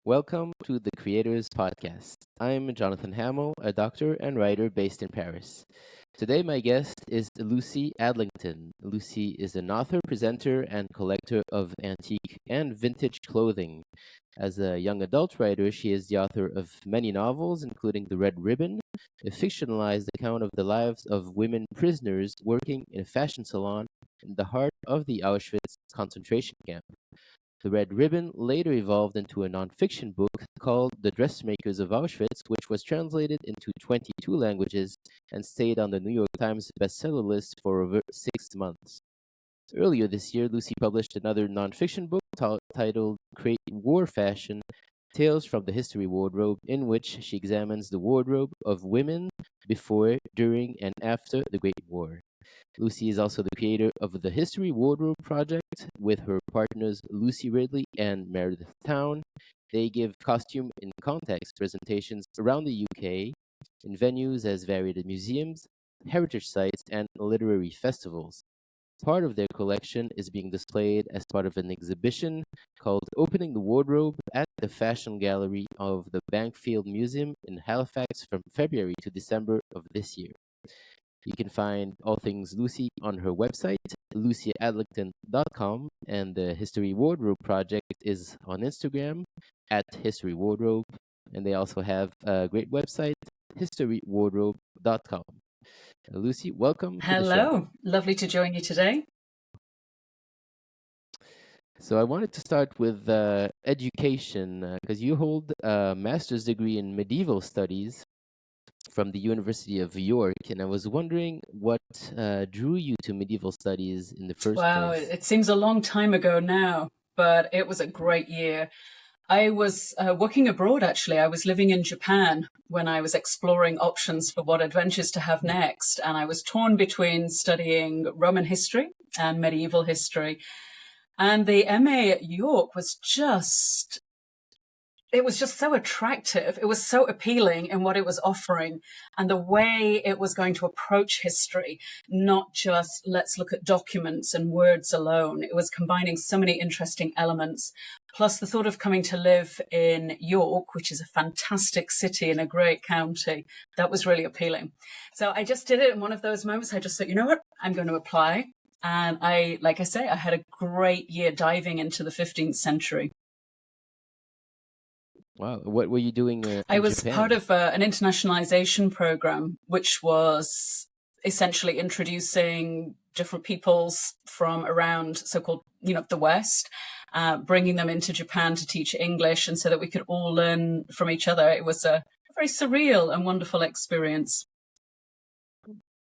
Welcome to the Creators Podcast. I'm Jonathan Hamill, a doctor and writer based in Paris. Today, my guest is Lucy ADLINGTON. Lucy is an author, presenter, and collector of antique and vintage clothing. As a young adult writer, she is the author of many novels, including The Red Ribbon, a fictionalized account of the lives of women prisoners working in a fashion salon in the heart of the Auschwitz concentration camp. The Red Ribbon later evolved into a nonfiction book called The Dressmakers of Auschwitz, which was translated into 22 languages and stayed on the New York Times bestseller list for over 6 months. Earlier this year, Lucy published another nonfiction book titled Create War Fashion Tales from the History Wardrobe, in which she examines the wardrobe of women before, during, and after the Great War. Lucy is also the creator of the History Wardrobe Project with her partners Lucy Ridley and Meredith Towne. They give costume in context presentations around the UK in venues as varied as museums, heritage sites, and literary festivals. Part of their collection is being displayed as part of an exhibition called Opening the Wardrobe at the Fashion Gallery of the Bankfield Museum in Halifax from February to December of this year. You can find all things Lucy on her website, lucyadlington.com, and the History Wardrobe Project is on Instagram at History Wardrobe, and they also have a great website, historywardrobe.com. Lucy, welcome to the show. Hello, lovely to join you today. So I wanted to start with education, because you hold a master's degree in medieval studies from the University of York, and I was wondering what drew you to medieval studies in the first place. Wow, it seems a long time ago now, but it was a great year. I was working abroad, actually. I was living in Japan when I was exploring options for what adventures to have next, and I was torn between studying Roman history and medieval history. And the MA at York was just so attractive. It was so appealing in what it was offering and the way it was going to approach history, not just let's look at documents and words alone. It was combining so many interesting elements, plus the thought of coming to live in York, which is a fantastic city in a great county. That was really appealing. So I just did it in one of those moments. I just thought, you know what, I'm going to apply. And I had a great year diving into the 15th century. Wow. What were you doing in I was Japan? part of an internationalization program, which was essentially introducing different peoples from around so-called, the West, bringing them into Japan to teach English, and so that we could all learn from each other. It was a very surreal and wonderful experience.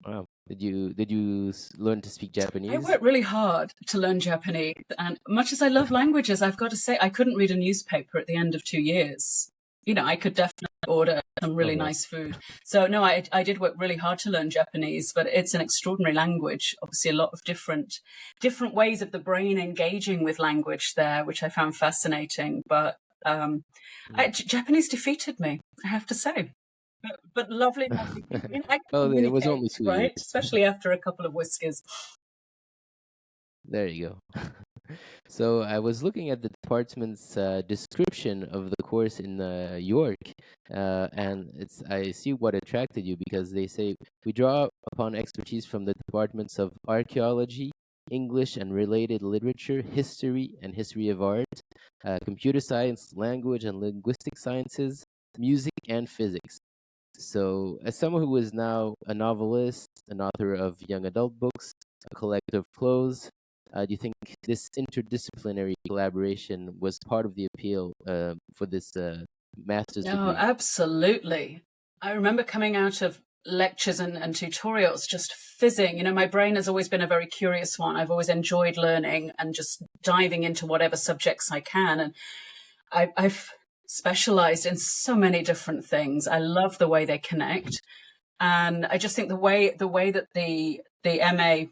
Wow. Did you learn to speak Japanese? I worked really hard to learn Japanese, and much as I love languages, I've got to say I couldn't read a newspaper at the end of 2 years. I could definitely order some really nice food. So no, I did work really hard to learn Japanese, but it's an extraordinary language. Obviously, a lot of different ways of the brain engaging with language there, which I found fascinating. But Japanese defeated me, I have to say. But lovely. It was only 2 years. Right? Especially after a couple of whiskeys. There you go. So I was looking at the department's description of the course in York, and I see what attracted you, because they say we draw upon expertise from the departments of archaeology, English and related literature, history and history of art, computer science, language and linguistic sciences, music and physics. So, as someone who is now a novelist, an author of young adult books, a collector of clothes, do you think this interdisciplinary collaboration was part of the appeal for this master's degree? No, absolutely. I remember coming out of lectures and tutorials just fizzing. My brain has always been a very curious one. I've always enjoyed learning and just diving into whatever subjects I can. And I've specialized in so many different things. I love the way they connect. And I just think the way that the MA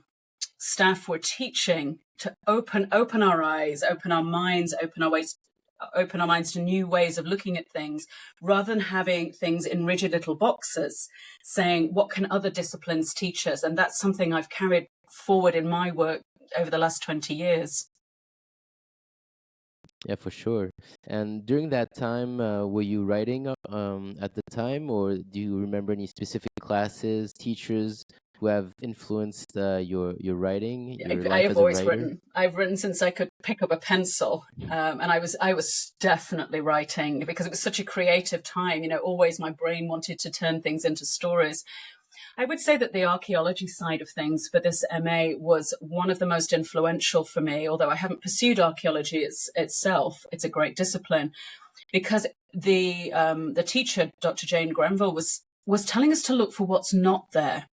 staff were teaching to open our eyes, open our minds, open our minds to new ways of looking at things, rather than having things in rigid little boxes, saying, what can other disciplines teach us? And that's something I've carried forward in my work over the last 20 years. Yeah, for sure. And during that time, were you writing at the time, or do you remember any specific classes, teachers who have influenced your writing, your I life have as a always writer? written. I've written since I could pick up a pencil, and I was definitely writing because it was such a creative time. Always my brain wanted to turn things into stories. I would say that the archaeology side of things for this MA was one of the most influential for me, although I haven't pursued archaeology itself. It's a great discipline because the teacher, Dr. Jane Grenville, was telling us to look for what's not there.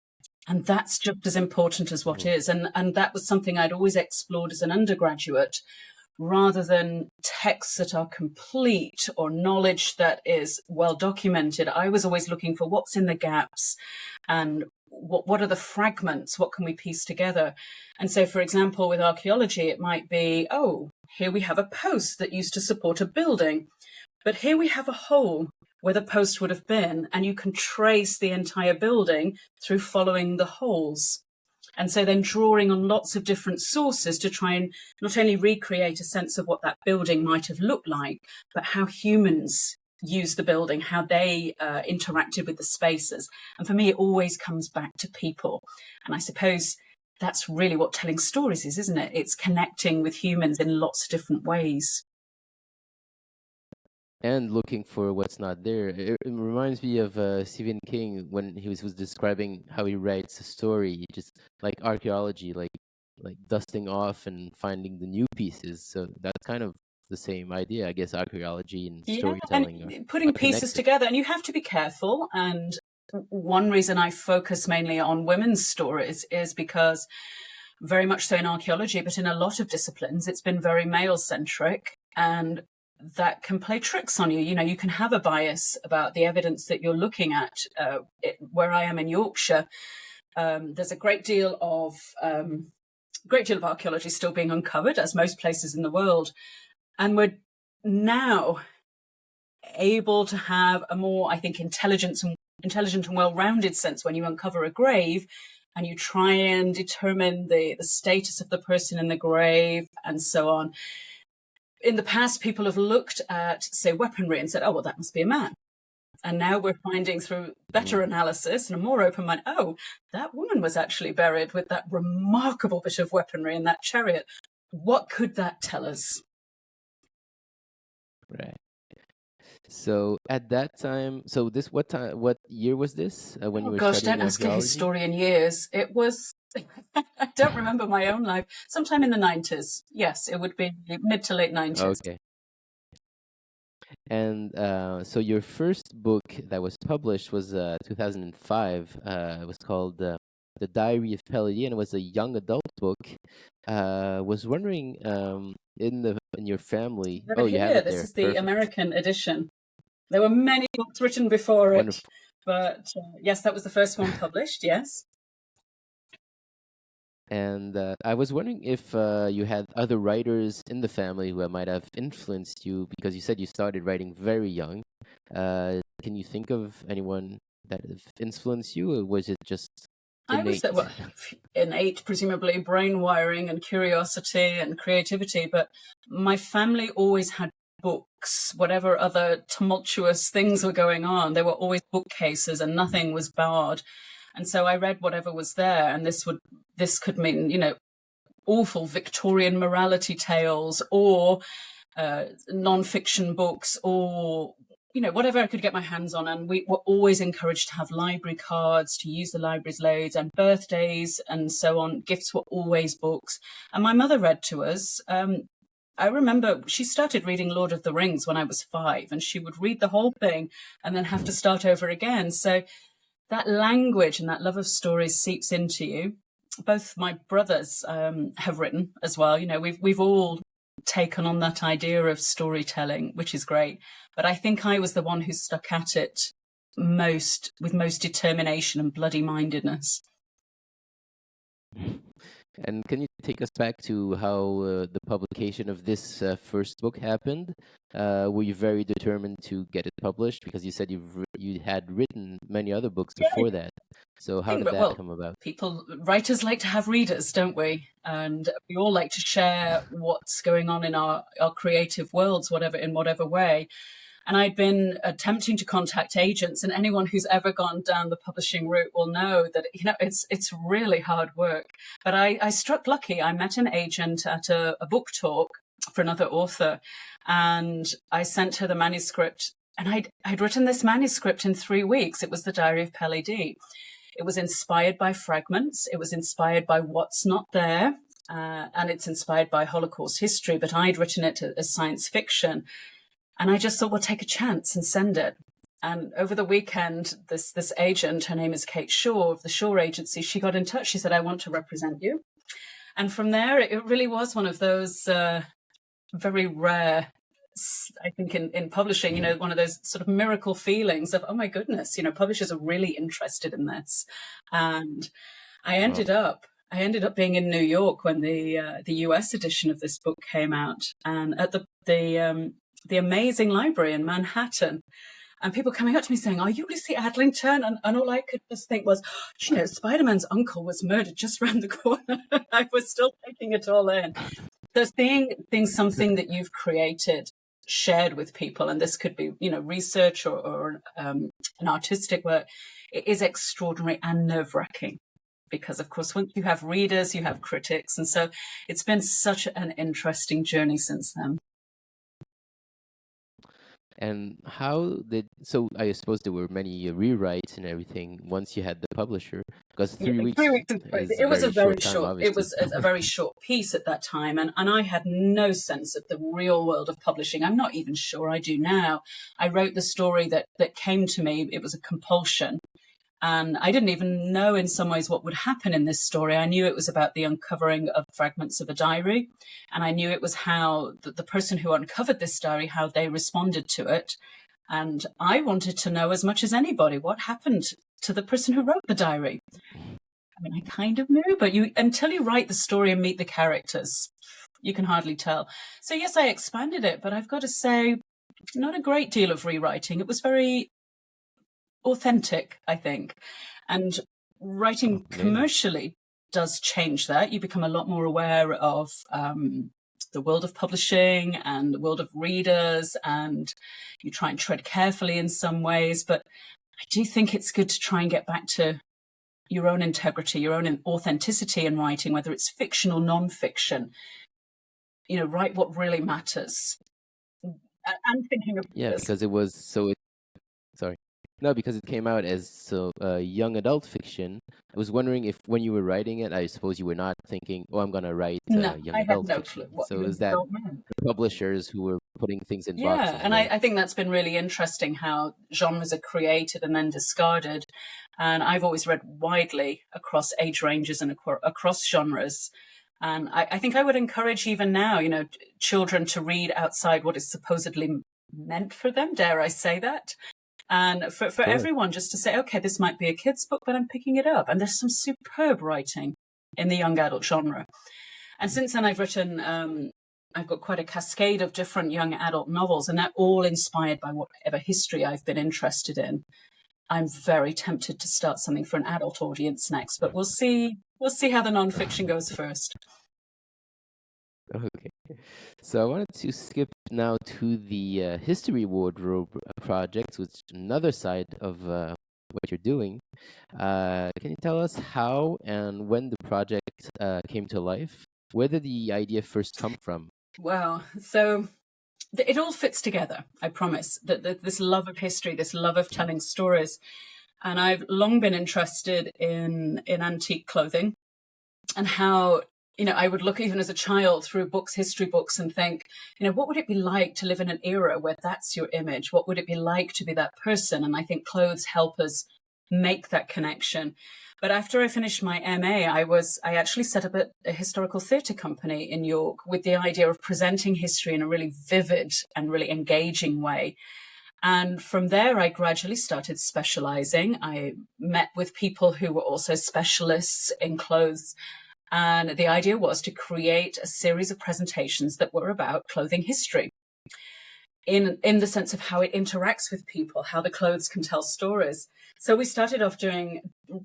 And that's just as important as what Mhm. is. And that was something I'd always explored as an undergraduate, rather than texts that are complete or knowledge that is well documented. I was always looking for what's in the gaps and what are the fragments, what can we piece together. And so, for example, with archaeology, it might be, oh, here we have a post that used to support a building, but here we have a hole where the post would have been, and you can trace the entire building through following the holes. And so then drawing on lots of different sources to try and not only recreate a sense of what that building might have looked like, but how humans use the building, how they interacted with the spaces. And for me, it always comes back to people. And I suppose that's really what telling stories is, isn't it? It's connecting with humans in lots of different ways. And looking for what's not there. It reminds me of Stephen King when he was describing how he writes a story, just like archaeology, like dusting off and finding the new pieces. So that's kind of the same idea, I guess. Archaeology and Yeah, storytelling and are putting pieces connected. together, and you have to be careful. And one reason I focus mainly on women's stories is because, very much so in archaeology, but in a lot of disciplines, it's been very male centric, and that can play tricks on you. You can have a bias about the evidence that you're looking at. Where I am in Yorkshire, there's a great deal of archaeology still being uncovered, as most places in the world, and we're now able to have a more, I think, intelligent and well-rounded sense when you uncover a grave and you try and determine the status of the person in the grave and so on. In the past, people have looked at, say, weaponry and said, oh, well, that must be a man. And now we're finding through better analysis and a more open mind, oh, that woman was actually buried with that remarkable bit of weaponry in that chariot. What could that tell us? Right. So at that time, so this what year was this when you Oh were gosh, studying don't ask a archaeology? historian years. It was, I don't remember my own life, sometime in the 90s. Yes, it would be mid to late 90s. Okay. And so your first book that was published was 2005. It was called The Diary of Pelody, and it was a young adult book. Was wondering in your family. I have Oh, it you have here. it This there. is the Perfect. American edition. There were many books written before it, Wonderful. but yes, that was the first one published, yes. And I was wondering if you had other writers in the family who might have influenced you, because you said you started writing very young. Can you think of anyone that have influenced you, or was it just I was that, innate? well, innate, presumably, brain wiring and curiosity and creativity, but my family always had books, whatever other tumultuous things were going on. There were always bookcases and nothing was barred. And so I read whatever was there, and this could mean, awful Victorian morality tales or non-fiction books or whatever I could get my hands on. And we were always encouraged to have library cards, to use the libraries loads, and birthdays and so on. Gifts were always books. And my mother read to us. I remember she started reading Lord of the Rings when I was 5, and she would read the whole thing and then have to start over again. So that language and that love of stories seeps into you. Both my brothers have written as well. We've all taken on that idea of storytelling, which is great. But I think I was the one who stuck at it with most determination and bloody mindedness. And can you take us back to how the publication of this first book happened? Were you very determined to get it published? Because you said you had written many other books before that. So how did that Well, come about? writers like to have readers, don't we? And we all like to share what's going on in our creative worlds, in whatever way. And I'd been attempting to contact agents, and anyone who's ever gone down the publishing route will know that, it's really hard work. But I struck lucky. I met an agent at a book talk for another author, and I sent her the manuscript. And I'd written this manuscript in 3 weeks. It was the Diary of Pelly D. It was inspired by fragments. It was inspired by what's not there. And it's inspired by Holocaust history, but I'd written it as science fiction. And I just thought, well, take a chance and send it. And over the weekend, this agent, her name is Kate Shaw of the Shaw Agency, she got in touch. She said, I want to represent you. And from there, it really was one of those very rare, I think, in publishing, one of those sort of miracle feelings of, oh my goodness, publishers are really interested in this. And I ended up being in New York when the US edition of this book came out, and at the amazing library in Manhattan, and people coming up to me saying, are you Lucy Adlington? And all I could just think was, Spider-Man's uncle was murdered just around the corner. I was still taking it all in. So seeing something that you've created shared with people, and this could be, research or an artistic work, it is extraordinary and nerve-wracking. Because, of course, once you have readers, you have critics. And so it's been such an interesting journey since then. And so I suppose there were many rewrites and everything once you had the publisher, because 3 weeks is it was a very time, short, obviously. it was a very short piece at that time. And I had no sense of the real world of publishing. I'm not even sure I do now. I wrote the story that came to me. It was a compulsion. And I didn't even know in some ways what would happen in this story. I knew it was about the uncovering of fragments of a diary. And I knew it was how the person who uncovered this diary, how they responded to it. And I wanted to know as much as anybody what happened to the person who wrote the diary. I mean, I kind of knew, but until you write the story and meet the characters, you can hardly tell. So yes, I expanded it, but I've got to say, not a great deal of rewriting. It was very authentic, I think. And writing commercially does change that. You become a lot more aware of the world of publishing and the world of readers, and you try and tread carefully in some ways. But I do think it's good to try and get back to your own integrity, your own authenticity in writing, whether it's fiction or non-fiction. Write what really matters. I'm thinking of this. Because it was so. Sorry. No, because it came out as young adult fiction. I was wondering if when you were writing it, I suppose you were not thinking, "Oh, I'm gonna write young adult fiction." So is that the publishers who were putting things in boxes? Yeah, and right? I think that's been really interesting how genres are created and then discarded. And I've always read widely across age ranges and across genres. And I think I would encourage even now, children to read outside what is supposedly meant for them. Dare I say that? And for Sure. everyone just to say, okay, this might be a kid's book, but I'm picking it up. And there's some superb writing in the young adult genre. And since then I've written, I've got quite a cascade of different young adult novels, and they're all inspired by whatever history I've been interested in. I'm very tempted to start something for an adult audience next, but we'll see how the nonfiction goes first. Okay. So I wanted to skip now to the History Wardrobe project, which is another side of what you're doing. Can you tell us how and when the project came to life? Where did the idea first come from? Wow. So it all fits together, I promise. That this love of history, this love of telling stories. And I've long been interested in antique clothing and how, I would look even as a child through books, history books, and think, what would it be like to live in an era where that's your image? What would it be like to be that person? And I think clothes help us make that connection. But after I finished my MA, I actually set up a historical theatre company in York with the idea of presenting history in a really vivid and really engaging way. And from there, I gradually started specializing. I met with people who were also specialists in clothes. And the idea was to create a series of presentations that were about clothing history in the sense of how it interacts with people, how the clothes can tell stories. So we started off doing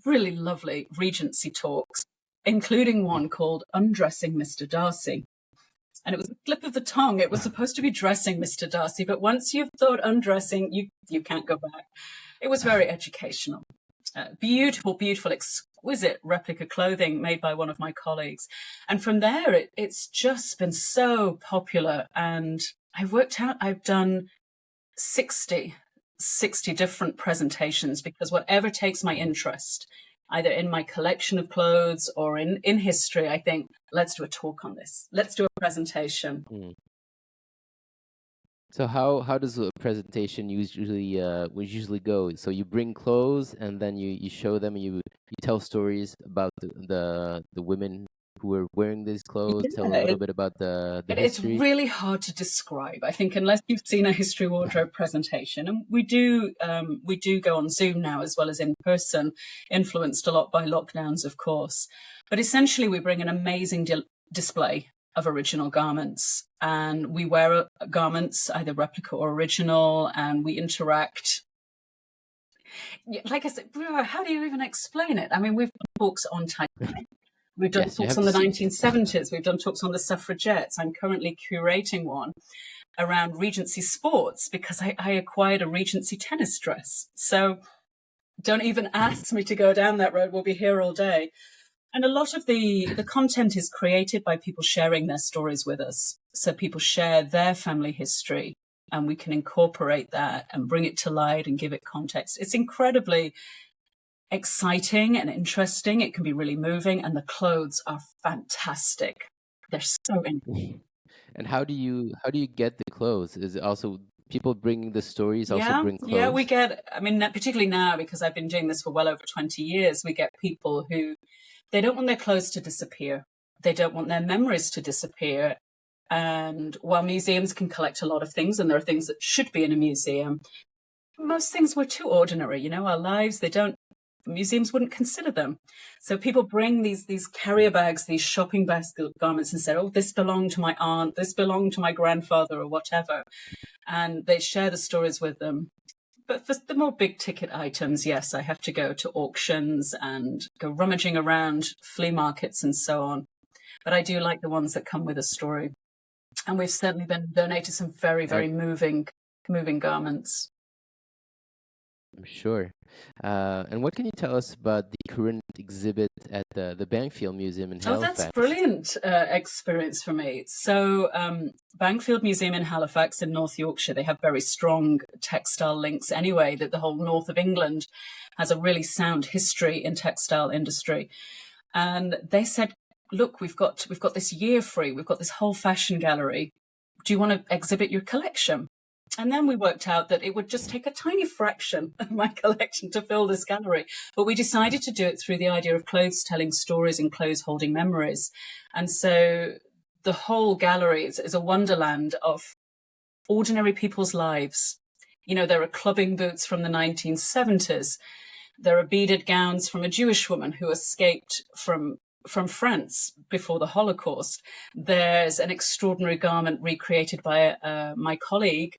really lovely Regency talks, including one called Undressing Mr. Darcy. And it was a slip of the tongue. It was supposed to be dressing Mr. Darcy, but once you've thought undressing, you can't go back. It was very educational. Beautiful, beautiful, exquisite replica clothing made by one of my colleagues. And from there, it's just been so popular. And I worked out, I've done 60 different presentations, because whatever takes my interest, either in my collection of clothes or in history, I think, let's do a talk on this. Let's do a presentation. Mm. So how does a presentation usually go? So you bring clothes and then you show them, and you tell stories about the women who were wearing these clothes, tell a little bit about the history. It's really hard to describe, I think, unless you've seen a history wardrobe presentation. And we do go on Zoom now as well as in person, influenced a lot by lockdowns, of course. But essentially, we bring an amazing display of original garments, and we wear garments, either replica or original, and we interact. Like I said, how do you even explain it? I mean, we've done talks on Titanic. We've done talks on the 1970s. We've done talks on the suffragettes. I'm currently curating one around Regency sports, because I acquired a Regency tennis dress. So don't even ask me to go down that road. We'll be here all day. And a lot of the content is created by people sharing their stories with us. So people share their family history, and we can incorporate that and bring it to light and give it context. It's incredibly exciting and interesting. It can be really moving, and the clothes are fantastic. They're so interesting. And how do you get the clothes? Is it also people bringing the stories also bring clothes? Yeah, we get, I mean, particularly now, because I've been doing this for well over 20 years, we get people who, they don't want their clothes to disappear. They don't want their memories to disappear. And while museums can collect a lot of things, and there are things that should be in a museum, most things were too ordinary. Our lives, museums wouldn't consider them. So people bring these carrier bags, these shopping basket garments, and say, oh, this belonged to my aunt, this belonged to my grandfather, or whatever. And they share the stories with them. But for the more big ticket items, yes, I have to go to auctions and go rummaging around flea markets and so on. But I do like the ones that come with a story. And we've certainly been donated some very, very moving garments. I'm sure. And what can you tell us about the current exhibit at the Bankfield Museum in Halifax? Oh, that's brilliant experience for me. So Bankfield Museum in Halifax in North Yorkshire, they have very strong textile links anyway, that the whole north of England has a really sound history in textile industry. And they said, look, we've got this year free. We've got this whole fashion gallery. Do you want to exhibit your collection? And then we worked out that it would just take a tiny fraction of my collection to fill this gallery. But we decided to do it through the idea of clothes telling stories and clothes holding memories. And so the whole gallery is a wonderland of ordinary people's lives. There are clubbing boots from the 1970s. There are beaded gowns from a Jewish woman who escaped from France before the Holocaust. There's an extraordinary garment recreated by my colleague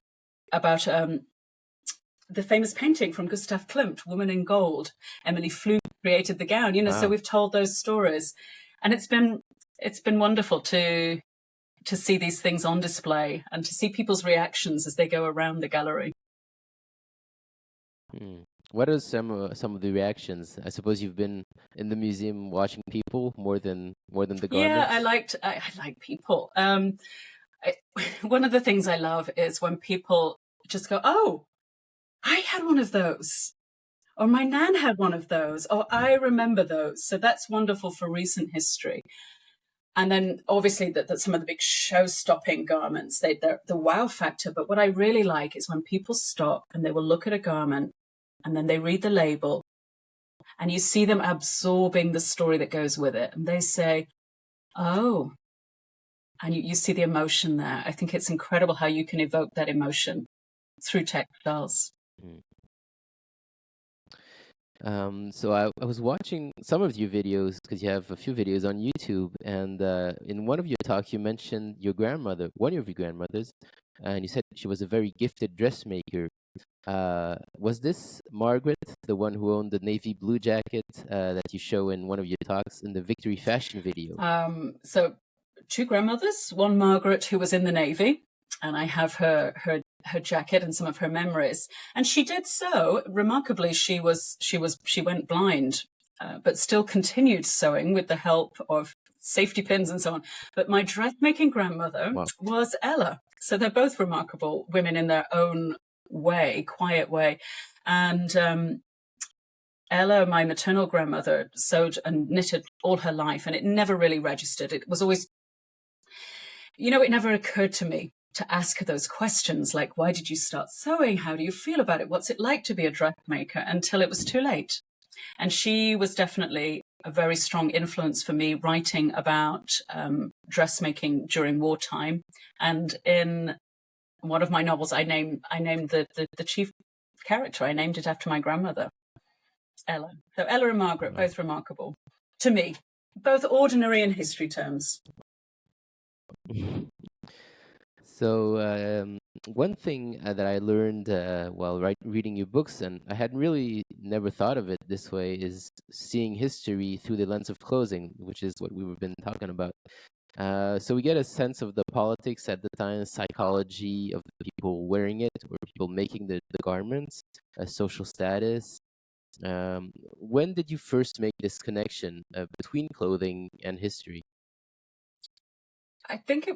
about the famous painting from Gustav Klimt, Woman in Gold. Emily Fluke created the gown, wow. So we've told those stories. And it's been wonderful to see these things on display and to see people's reactions as they go around the gallery. What are some of the reactions? I suppose you've been in the museum watching people more than the garments. Yeah, I like people. One of the things I love is when people just go, oh, I had one of those, or my nan had one of those, or I remember those. So that's wonderful for recent history. And then obviously that some of the big show-stopping garments, they're the wow factor. But what I really like is when people stop and they will look at a garment and then they read the label and you see them absorbing the story that goes with it. And they say, oh, and you see the emotion there. I think it's incredible how you can evoke that emotion through textiles. So I was watching some of your videos because you have a few videos on YouTube, and in one of your talks you mentioned your grandmother, one of your grandmothers, and you said she was a very gifted dressmaker. Was this Margaret, the one who owned the navy blue jacket that you show in one of your talks in the Victory Fashion video? So two grandmothers, one Margaret who was in the Navy, and I have her jacket and some of her memories. And she did so remarkably. She went blind, but still continued sewing with the help of safety pins and so on. But my dressmaking grandmother was Ella. So they're both remarkable women in their own way, quiet way. And Ella, my maternal grandmother, sewed and knitted all her life, and it never really registered. It was always, it never occurred to me to ask her those questions like, why did you start sewing? How do you feel about it? What's it like to be a dressmaker? Until it was too late. And she was definitely a very strong influence for me writing about dressmaking during wartime. And in one of my novels, I named the chief character. I named it after my grandmother, Ella. So Ella and Margaret, both remarkable to me, both ordinary in history terms. So one thing that I learned while reading your books, and I had really never thought of it this way, is seeing history through the lens of clothing, which is what we've been talking about. So we get a sense of the politics at the time, psychology of the people wearing it, or people making the garments, social status. When did you first make this connection between clothing and history? I think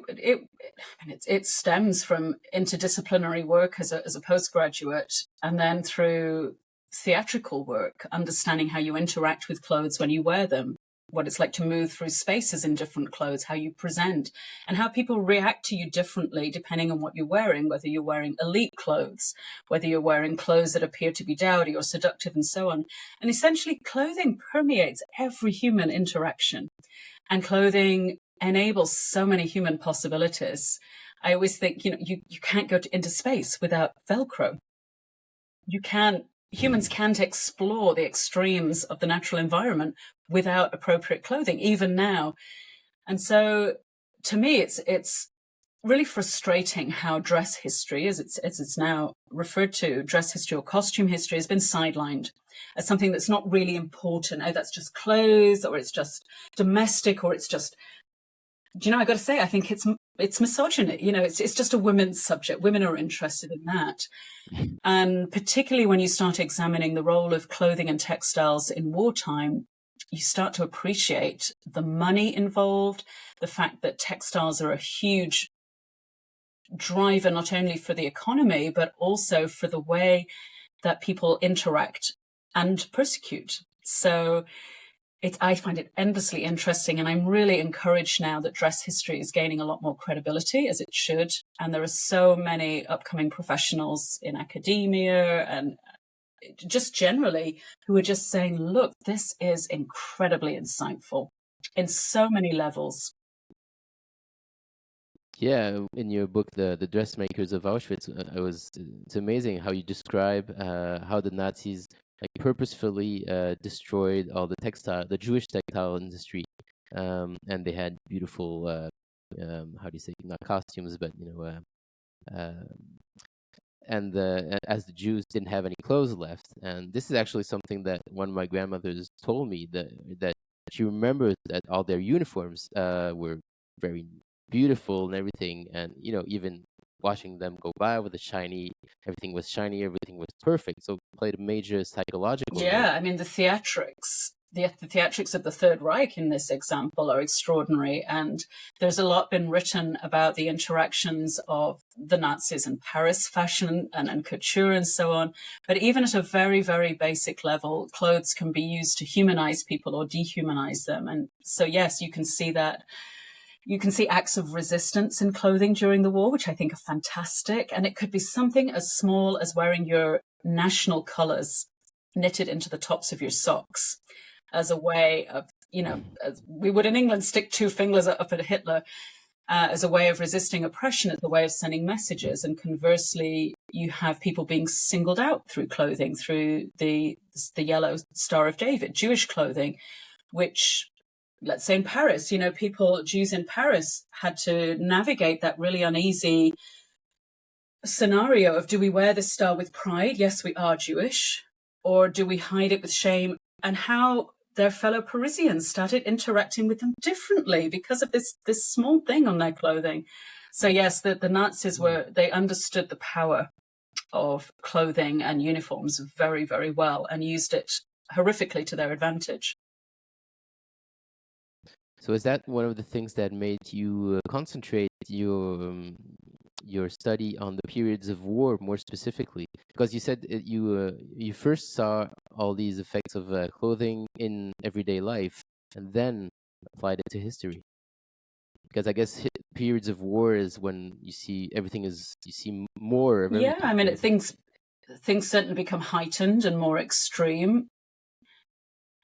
it stems from interdisciplinary work as a postgraduate, and then through theatrical work, understanding how you interact with clothes when you wear them, what it's like to move through spaces in different clothes, how you present, and how people react to you differently depending on what you're wearing, whether you're wearing elite clothes, whether you're wearing clothes that appear to be dowdy or seductive, and so on. And essentially, clothing permeates every human interaction, and clothing enables so many human possibilities. I always think, you can't go into space without Velcro. Humans can't explore the extremes of the natural environment without appropriate clothing, even now. And so to me, it's really frustrating how dress history, as it's now referred to, dress history or costume history, has been sidelined as something that's not really important. Oh, that's just clothes, or it's just domestic, or it's just, I got to say, I think it's misogyny. It's just a women's subject. Women are interested in that. And particularly when you start examining the role of clothing and textiles in wartime, you start to appreciate the money involved, the fact that textiles are a huge driver, not only for the economy, but also for the way that people interact and persecute. So I find it endlessly interesting, and I'm really encouraged now that dress history is gaining a lot more credibility, as it should. And there are so many upcoming professionals in academia and just generally who are just saying, look, this is incredibly insightful in so many levels. Yeah, in your book, the Dressmakers of Auschwitz, it's amazing how you describe how the Nazis purposefully destroyed all the Jewish textile industry, and they had beautiful, how do you say, not costumes, but and as the Jews didn't have any clothes left. And this is actually something that one of my grandmothers told me, that she remembers that all their uniforms were very beautiful and everything, and even watching them go by with everything was shiny, everything was perfect. So it played a major psychological role. I mean, the theatrics of the Third Reich in this example are extraordinary, and there's a lot been written about the interactions of the Nazis and Paris fashion and couture and so on. But even at a very, very basic level, clothes can be used to humanize people or dehumanize them. And so, yes, you can see that. You can see acts of resistance in clothing during the war, which I think are fantastic. And it could be something as small as wearing your national colors knitted into the tops of your socks as a way of, as we would in England, stick two fingers up at Hitler. as a way of resisting oppression, as a way of sending messages. And conversely, you have people being singled out through clothing, through the yellow Star of David, Jewish clothing, which, let's say in Paris, Jews in Paris had to navigate that really uneasy scenario of, do we wear this star with pride? Yes, we are Jewish. Or do we hide it with shame? And how their fellow Parisians started interacting with them differently because of this small thing on their clothing. So yes, the Nazis they understood the power of clothing and uniforms very, very well and used it horrifically to their advantage. So is that one of the things that made you concentrate your study on the periods of war more specifically? Because you said you first saw all these effects of clothing in everyday life and then applied it to history. Because I guess periods of war is when you see more of everything. Yeah, I mean, things certainly become heightened and more extreme.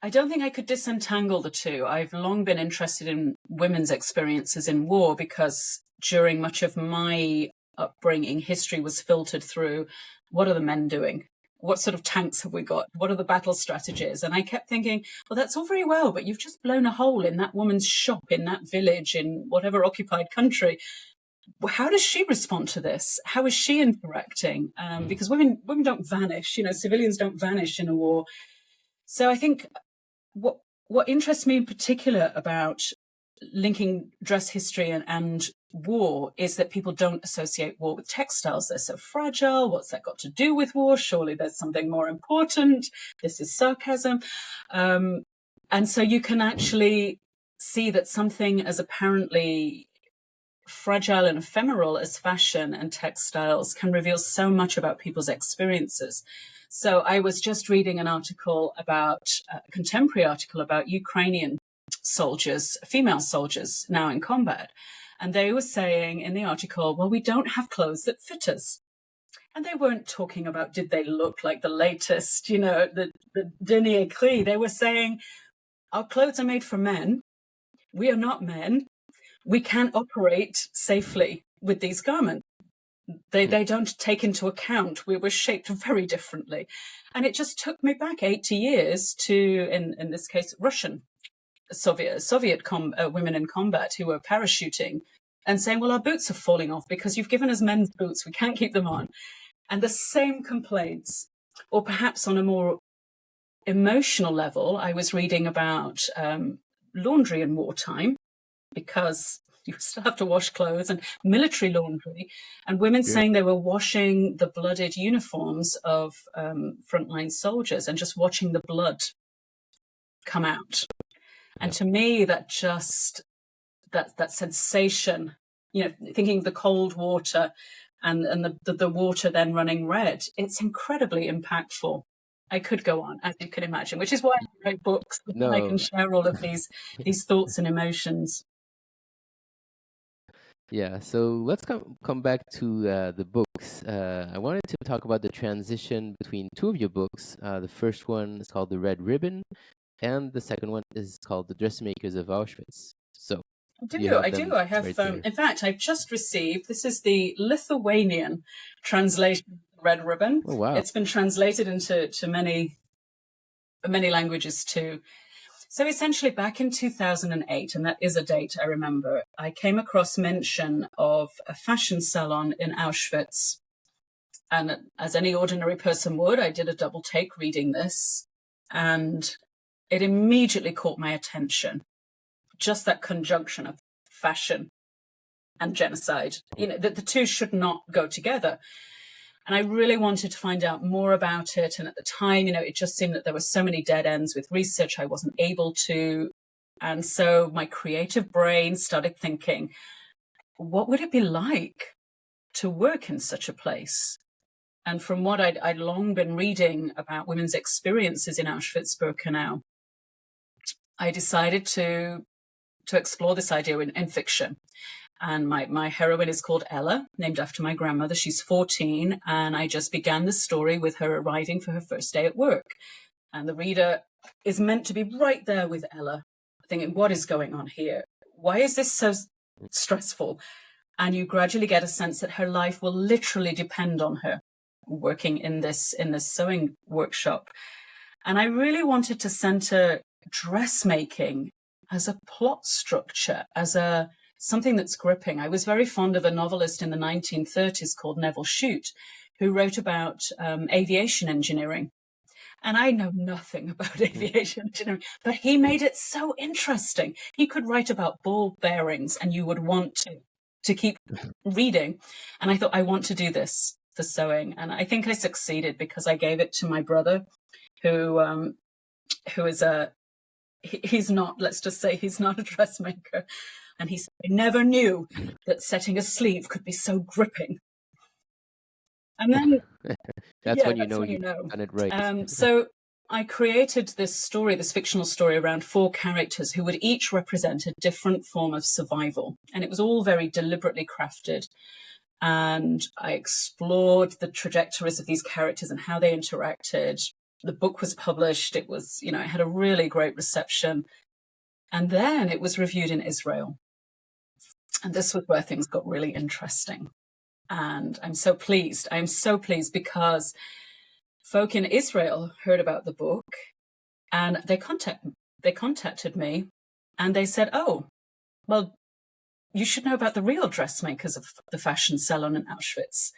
I don't think I could disentangle the two. I've long been interested in women's experiences in war because during much of my upbringing, history was filtered through, what are the men doing? What sort of tanks have we got? What are the battle strategies? And I kept thinking, well, that's all very well, but you've just blown a hole in that woman's shop, in that village, in whatever occupied country. How does she respond to this? How is she interacting? Because women don't vanish, civilians don't vanish in a war. So I think what interests me in particular about linking dress history and war is that people don't associate war with textiles. They're so fragile. What's that got to do with war? Surely there's something more important. This is sarcasm. And so you can actually see that something as apparently fragile and ephemeral as fashion and textiles can reveal so much about people's experiences. So I was just reading an article about, a contemporary article about Ukrainian soldiers, female soldiers now in combat. And they were saying in the article, well, we don't have clothes that fit us. And they weren't talking about, did they look like the latest, the dernier cri. They were saying, our clothes are made for men. We are not men. We can't operate safely with these garments. They don't take into account we were shaped very differently. And it just took me back 80 years to, in this case, Russian Soviet women in combat who were parachuting and saying, well, our boots are falling off because you've given us men's boots. We can't keep them on. And the same complaints, or perhaps on a more emotional level, I was reading about laundry in wartime, because you still have to wash clothes, and military laundry, and women saying they were washing the blooded uniforms of frontline soldiers and just watching the blood come out. And to me, that sensation, thinking of the cold water and the water then running red, it's incredibly impactful. I could go on, as you can imagine, which is why I write books. No. I can share all of these thoughts and emotions. Yeah, so let's come back to the books. I wanted to talk about the transition between two of your books. The first one is called The Red Ribbon, and the second one is called The Dressmakers of Auschwitz. So I do. I have, in fact, I've just received, this is the Lithuanian translation of The Red Ribbon. Oh, wow. It's been translated into many languages too. So essentially back in 2008, and that is a date I remember, I came across mention of a fashion salon in Auschwitz. And as any ordinary person would, I did a double take reading this, and it immediately caught my attention. Just that conjunction of fashion and genocide, that the two should not go together. And I really wanted to find out more about it. And at the time, it just seemed that there were so many dead ends with research I wasn't able to. And so my creative brain started thinking, what would it be like to work in such a place? And from what I'd long been reading about women's experiences in Auschwitz-Birkenau, I decided to explore this idea in fiction. And my heroine is called Ella, named after my grandmother. She's 14, and I just began the story with her arriving for her first day at work. And the reader is meant to be right there with Ella, thinking, what is going on here? Why is this stressful. And you gradually get a sense that her life will literally depend on her working in this sewing workshop. And I really wanted to center dressmaking as a plot structure, as something that's gripping. I was very fond of a novelist in the 1930s called Neville Shute, who wrote about aviation engineering. And I know nothing about aviation engineering, but he made it so interesting. He could write about ball bearings and you would want to keep reading. And I thought, I want to do this for sewing. And I think I succeeded because I gave it to my brother, who is he's not, let's just say he's not a dressmaker. And he said, I never knew that setting a sleeve could be so gripping. And then that's when you know you've done it right. So I created this story, this fictional story around 4 characters who would each represent a different form of survival. And it was all very deliberately crafted. And I explored the trajectories of these characters and how they interacted. The book was published. It was, it had a really great reception. And then it was reviewed in Israel. And this was where things got really interesting. And I'm so pleased. I'm so pleased because folk in Israel heard about the book and they contacted me and they said, oh, well, you should know about the real dressmakers of the fashion salon in Auschwitz.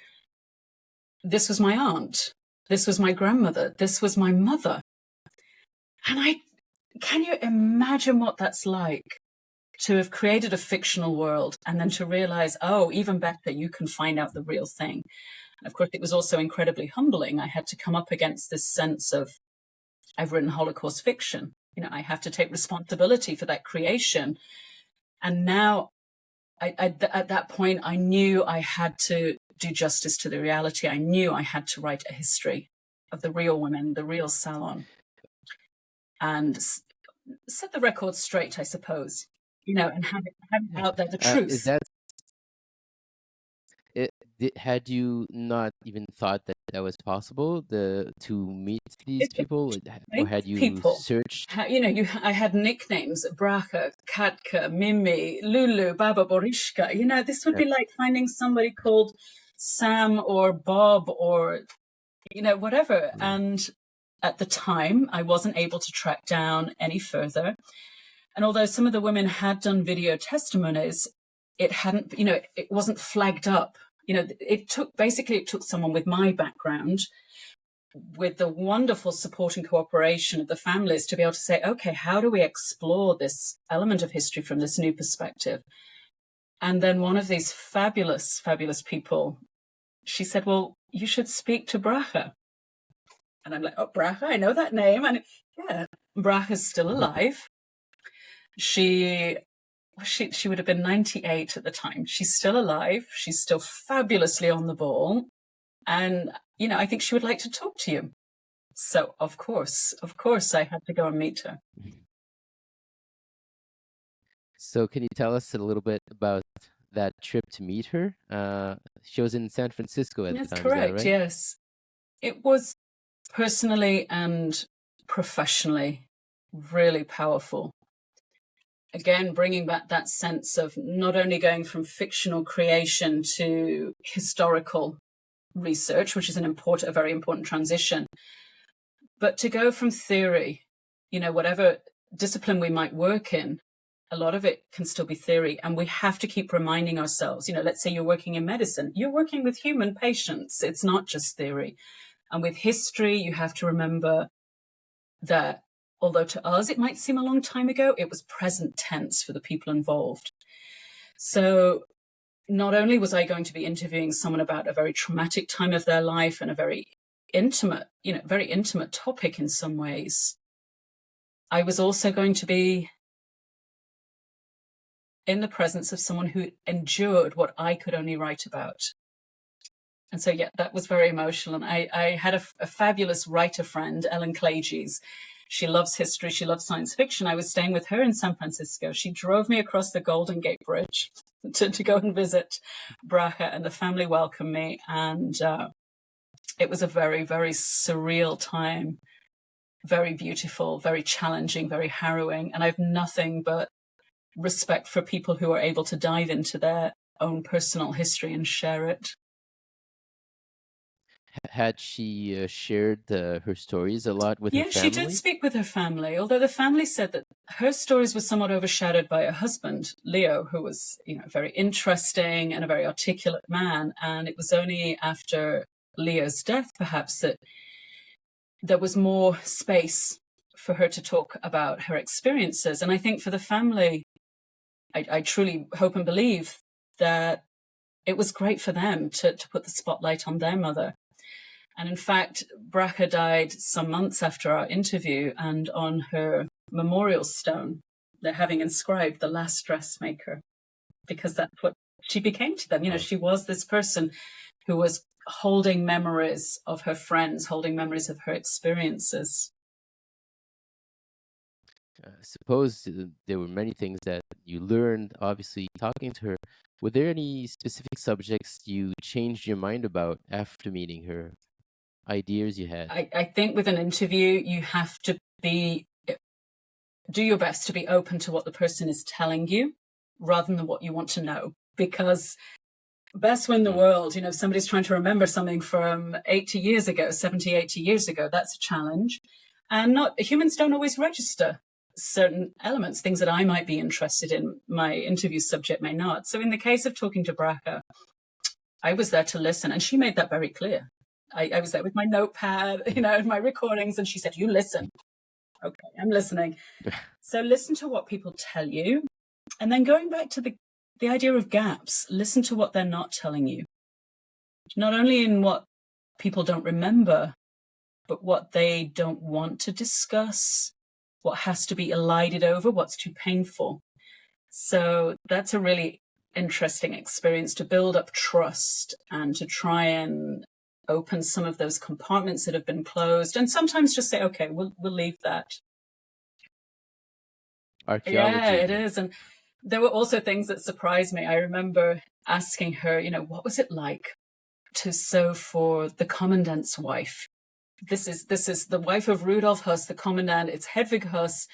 This was my aunt. This was my grandmother. This was my mother. And can you imagine what that's like? To have created a fictional world and then to realize, oh, even better, you can find out the real thing. And of course, it was also incredibly humbling. I had to come up against this sense of, I've written Holocaust fiction. I have to take responsibility for that creation. And now, at that point, I knew I had to do justice to the reality. I knew I had to write a history of the real women, the real salon, and set the record straight, I suppose. And have it out there, the truth. Had you not even thought that was possible to meet these people, or had you searched? I had nicknames: Bracha, Katka, Mimi, Lulu, Baba Borishka. This would be like finding somebody called Sam or Bob or whatever. And at the time, I wasn't able to track down any further. And although some of the women had done video testimonies, it hadn't, it wasn't flagged up. It took someone with my background, with the wonderful support and cooperation of the families, to be able to say, okay, how do we explore this element of history from this new perspective? And then one of these fabulous, fabulous people, she said, well, you should speak to Bracha. And I'm like, oh, Bracha, I know that name. And yeah, Bracha's still alive. She would have been 98 at the time. She's still alive. She's still fabulously on the ball. And, I think she would like to talk to you. So, of course, I had to go and meet her. So can you tell us a little bit about that trip to meet her? She was in San Francisco at the time. That's correct, is that right? Yes. It was personally and professionally really powerful. Again, bringing back that sense of not only going from fictional creation to historical research, which is a very important transition, but to go from theory, whatever discipline we might work in, a lot of it can still be theory. And we have to keep reminding ourselves, let's say you're working in medicine, you're working with human patients. It's not just theory. And with history, you have to remember that although to us it might seem a long time ago, it was present tense for the people involved. So not only was I going to be interviewing someone about a very traumatic time of their life and a very intimate topic in some ways, I was also going to be in the presence of someone who endured what I could only write about. And so, yeah, that was very emotional. And I had a fabulous writer friend, Ellen Klages. She loves history. She loves science fiction. I was staying with her in San Francisco. She drove me across the Golden Gate Bridge to go and visit Bracha, and the family welcomed me. And it was a very, very surreal time, very beautiful, very challenging, very harrowing. And I have nothing but respect for people who are able to dive into their own personal history and share it. Had she shared her stories a lot with her Yeah, she did family? speak with her family, although the family said that her stories were somewhat overshadowed by her husband, Leo, who was, very interesting and a very articulate man. And it was only after Leo's death, perhaps, that there was more space for her to talk about her experiences. And I think for the family, I truly hope and believe that it was great for them to put the spotlight on their mother. And in fact, Bracha died some months after our interview, and on her memorial stone, they're having inscribed the last dressmaker, because that's what she became to them. Oh. She was this person who was holding memories of her friends, holding memories of her experiences. I suppose there were many things that you learned, obviously, talking to her. Were there any specific subjects you changed your mind about after meeting her? Ideas you had? I think with an interview, you have to do your best to be open to what the person is telling you rather than what you want to know, because best win the world. If somebody's trying to remember something from 80 years ago, 70, 80 years ago, that's a challenge. And humans don't always register certain elements, things that I might be interested in, my interview subject may not. So in the case of talking to Bracha, I was there to listen, and she made that very clear. I was there with my notepad, my recordings, and she said, "You listen." Okay, I'm listening. So listen to what people tell you. And then going back to the idea of gaps, listen to what they're not telling you. Not only in what people don't remember, but what they don't want to discuss, what has to be elided over, what's too painful. So that's a really interesting experience to build up trust and to try and open some of those compartments that have been closed, and sometimes just say, okay, we'll leave that. Archaeology. Yeah, it is. And there were also things that surprised me. I remember asking her, what was it like to sew for the commandant's wife? This is the wife of Rudolf Huss, the commandant. It's Hedwig Huss.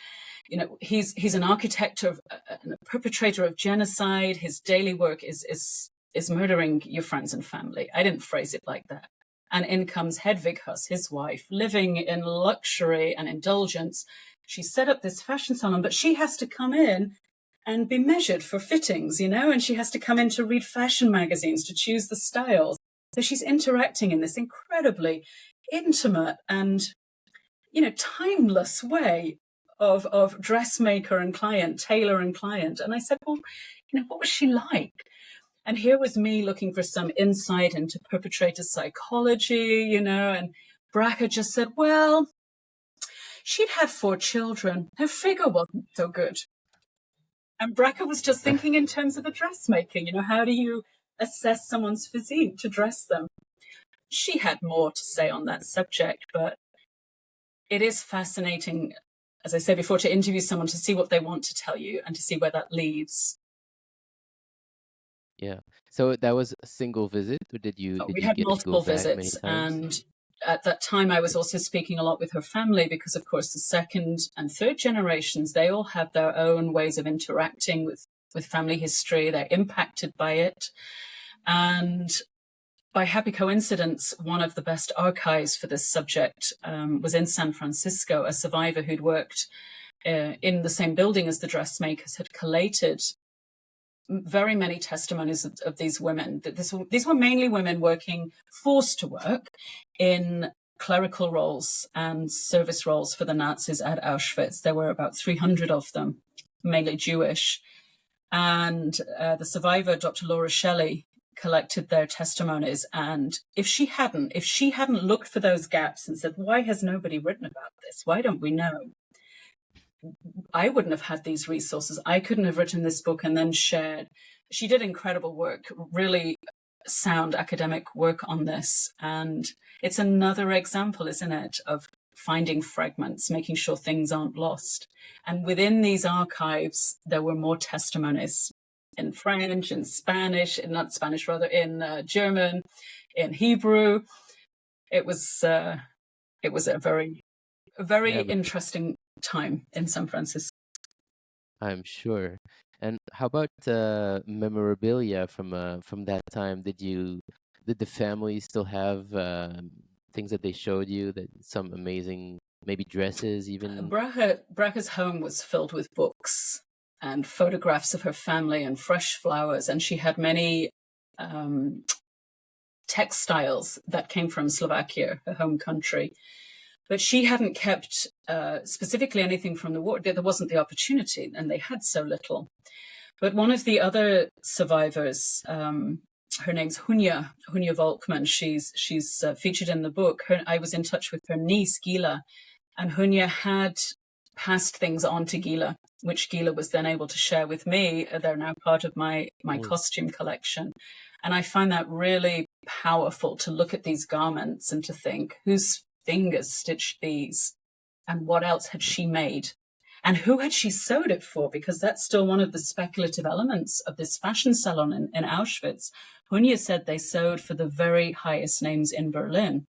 He's an architect of a perpetrator of genocide. His daily work is murdering your friends and family. I didn't phrase it like that. And in comes Hedwig Huss, his wife, living in luxury and indulgence. She set up this fashion salon, but she has to come in and be measured for fittings, and she has to come in to read fashion magazines, to choose the styles. So she's interacting in this incredibly intimate and, timeless way of dressmaker and client, tailor and client. And I said, well, what was she like? And here was me looking for some insight into perpetrator psychology, and Bracha just said, well, she'd had 4 children. Her figure wasn't so good. And Bracha was just thinking in terms of a dressmaker, how do you assess someone's physique to dress them? She had more to say on that subject, but it is fascinating, as I said before, to interview someone, to see what they want to tell you and to see where that leads. Yeah. So that was a single visit, or did you We had get multiple to go back many visits, times? and at that time I was also speaking a lot with her family, because of course the second and third generations, they all have their own ways of interacting with family history. They're impacted by it. And by happy coincidence, one of the best archives for this subject was in San Francisco. A survivor who'd worked in the same building as the dressmakers had collated very many testimonies of these women. These were mainly women forced to work in clerical roles and service roles for the Nazis at Auschwitz. There were about 300 of them, mainly Jewish. And the survivor, Dr. Laura Shelley, collected their testimonies. And if she hadn't looked for those gaps and said, why has nobody written about this? Why don't we know? I wouldn't have had these resources. I couldn't have written this book and then shared. She did incredible work, really sound academic work on this. And it's another example, isn't it, of finding fragments, making sure things aren't lost. And within these archives, there were more testimonies in French, in Spanish, in German, in Hebrew. It was a very interesting time in San Francisco. I'm sure. how about memorabilia from that time? Did the family still have things that they showed you, that some amazing maybe dresses even? Bracha's home was filled with books and photographs of her family and fresh flowers, and she had many um, textiles that came from Slovakia, her home country. But she hadn't kept specifically anything from the war. There wasn't the opportunity, and they had so little. But one of the other survivors, her name's Hunya Volkman. She's featured in the book. I was in touch with her niece Gila, and Hunya had passed things on to Gila, which Gila was then able to share with me. They're now part of my costume collection. And I find that really powerful to look at these garments and to think, whose fingers stitched these and what else had she made? And who had she sewed it for? Because that's still one of the speculative elements of this fashion salon in Auschwitz. Hunya said they sewed for the very highest names in Berlin.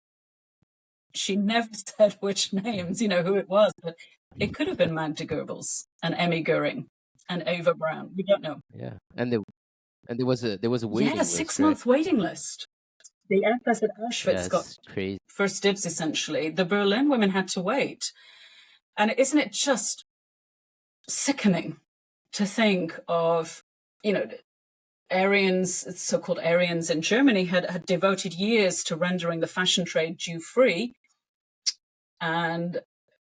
She never said which names, who it was, but it could have been Magda Goebbels and Emmy Goering and Ava Braun. We don't know. Yeah, and there was a waiting list, 6-month waiting list. The SS at Auschwitz got crazy. first dibs, essentially. The Berlin women had to wait. And isn't it just sickening to think of, Aryans, so-called Aryans in Germany had devoted years to rendering the fashion trade Jew-free, and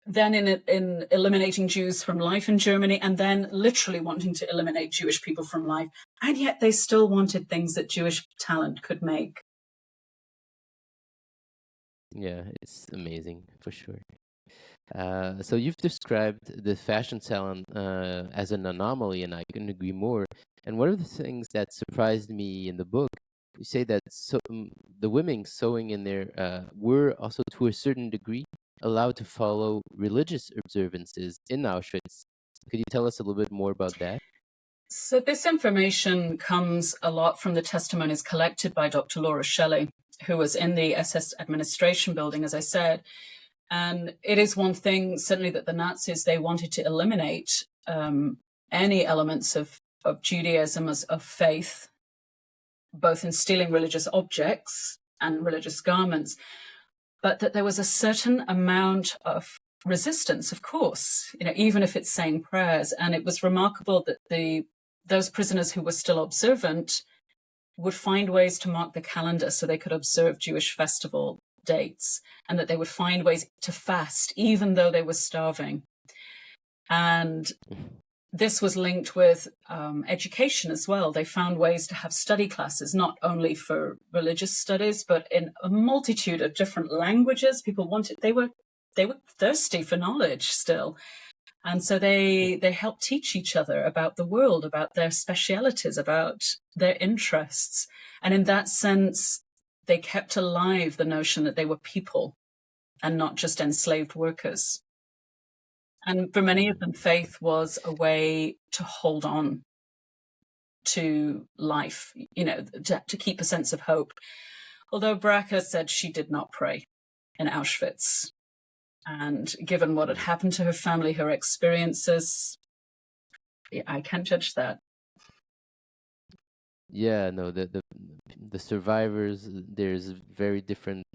then in eliminating Jews from life in Germany, and then literally wanting to eliminate Jewish people from life. And yet they still wanted things that Jewish talent could make. Yeah, it's amazing for sure. So you've described the fashion salon as an anomaly, and I couldn't agree more. And one of the things that surprised me in the book, you say that the women sewing in there were also, to a certain degree, allowed to follow religious observances in Auschwitz. Could you tell us a little bit more about that? So this information comes a lot from the testimonies collected by Dr. Laura Shelley, who was in the SS administration building, as I said. And it is one thing, certainly, that the Nazis, they wanted to eliminate any elements of Judaism as of faith, both in stealing religious objects and religious garments, but that there was a certain amount of resistance, of course, even if it's saying prayers. And it was remarkable that those prisoners who were still observant would find ways to mark the calendar so they could observe Jewish festival dates, and that they would find ways to fast even though they were starving. And this was linked with education as well. They found ways to have study classes, not only for religious studies, but in a multitude of different languages. They were thirsty for knowledge still. And so they helped teach each other about the world, about their specialities, about their interests. And in that sense, they kept alive the notion that they were people and not just enslaved workers. And for many of them, faith was a way to hold on to life, to keep a sense of hope. Although Bracha said she did not pray in Auschwitz. And given what had happened to her family, her experiences, I can't judge that. Yeah, no, the survivors, there's very different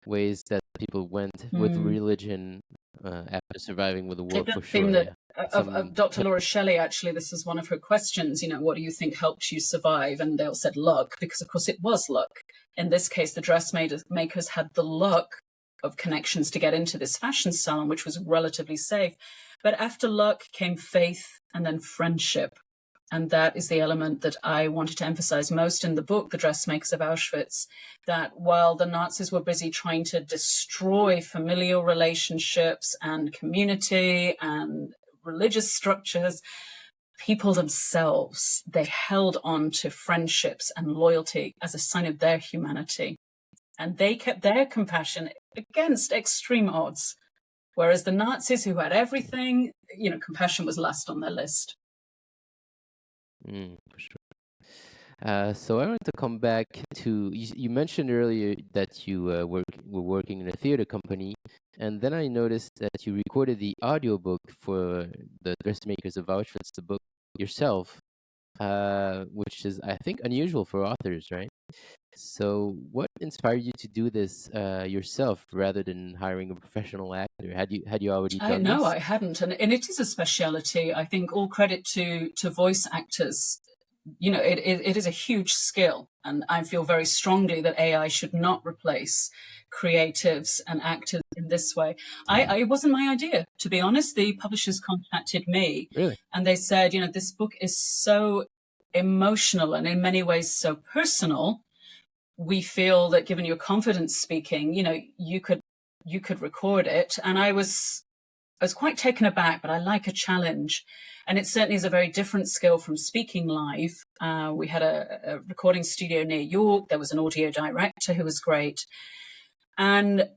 ways that people went with religion after surviving with the war, for sure. Of Dr. Laura Shelley, actually, this is one of her questions, what do you think helped you survive? And they all said luck, because of course it was luck. In this case, the dressmakers had the luck of connections to get into this fashion salon, which was relatively safe. But after luck came faith and then friendship. And that is the element that I wanted to emphasize most in the book, The Dressmakers of Auschwitz, that while the Nazis were busy trying to destroy familial relationships and community and religious structures, people themselves, they held on to friendships and loyalty as a sign of their humanity. And they kept their compassion against extreme odds. Whereas the Nazis, who had everything, compassion was last on their list. For sure. So I want to come back to, you mentioned earlier that you were working in a theater company, and then I noticed that you recorded the audiobook for The Dressmakers of Auschwitz, the book. yourself, which is, I think, unusual for authors, right? So, what inspired you to do this yourself rather than hiring a professional actor? Had you already done No, this? I hadn't, and it is a speciality. I think all credit to voice actors. You know, it is a huge skill, and I feel very strongly that AI should not replace creatives and actors in this way. It wasn't my idea, to be honest. The publishers contacted me, Really? and they said, you know, this book is so emotional and in many ways so personal. We feel that given your confidence speaking, you know, you could record it. And I was quite taken aback, but I like a challenge. And it certainly is a very different skill from speaking live. We had a recording studio near York. There was an audio director who was great. And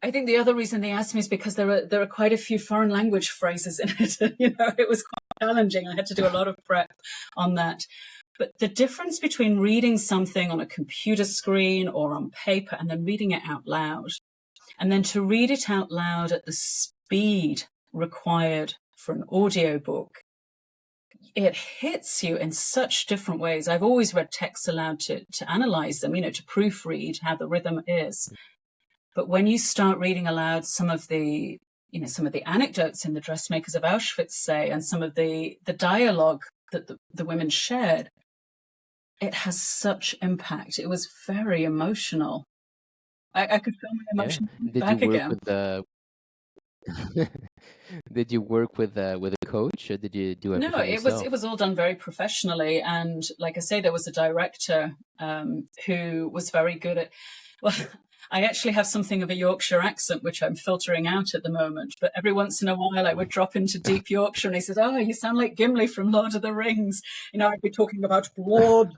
I think the other reason they asked me is because there are quite a few foreign language phrases in it. You know, it was quite challenging. I had to do a lot of prep on that. But the difference between reading something on a computer screen or on paper and then reading it out loud, and then to read it out loud at the speed required for an audiobook, it hits you in such different ways. I've always read texts aloud to analyze them, you know, to proofread how the rhythm is. But when you start reading aloud some of the anecdotes in the Dressmakers of Auschwitz, say, and some of the dialogue that the women shared, it has such impact. It was very emotional. I could feel my Yeah. emotions Did you back work again. with the Did you work with a coach, or did you do No, everything it was yourself? all done very professionally, and like I say, there was a director who was very good at. Well, I actually have something of a Yorkshire accent, which I'm filtering out at the moment. But every once in a while, I would drop into deep Yorkshire, and he said, "Oh, you sound like Gimli from Lord of the Rings." You know, I'd be talking about blood.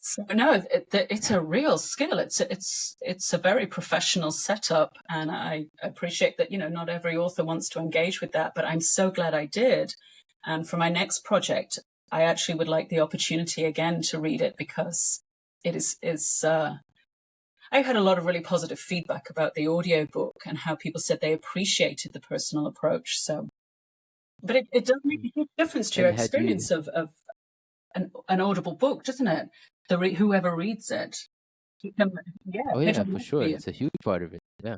So no, it's a real skill. It's a very professional setup, and I appreciate that. You know, not every author wants to engage with that, but I'm so glad I did. And for my next project, I actually would like the opportunity again to read it, because it is. I had a lot of really positive feedback about the audiobook and how people said they appreciated the personal approach. So, but it does make a huge difference to your And had you experience of an audible book, doesn't it? Whoever reads it, you can, yeah, Oh it'll yeah, for work sure. for you. It's a huge part of it. Yeah.